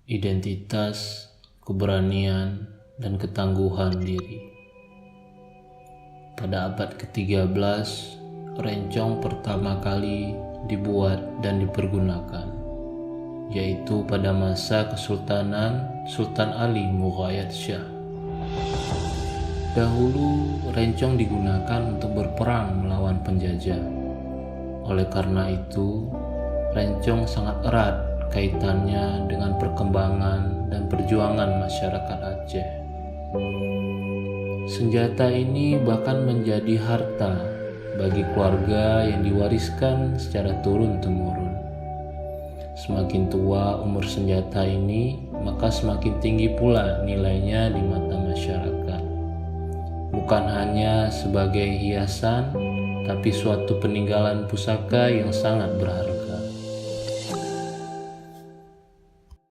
identitas, keberanian, dan ketangguhan diri. Pada abad ke-13, rencong pertama kali dibuat dan dipergunakan, yaitu pada masa Kesultanan Sultan Ali Mughayat Shah. Dahulu, rencong digunakan untuk berperang melawan penjajah. Oleh karena itu, rencong sangat erat kaitannya dengan perkembangan dan perjuangan masyarakat Aceh. Senjata ini bahkan menjadi harta bagi keluarga yang diwariskan secara turun-temurun. Semakin tua umur senjata ini, maka semakin tinggi pula nilainya di mata masyarakat. Bukan hanya sebagai hiasan, tapi suatu peninggalan pusaka yang sangat berharga.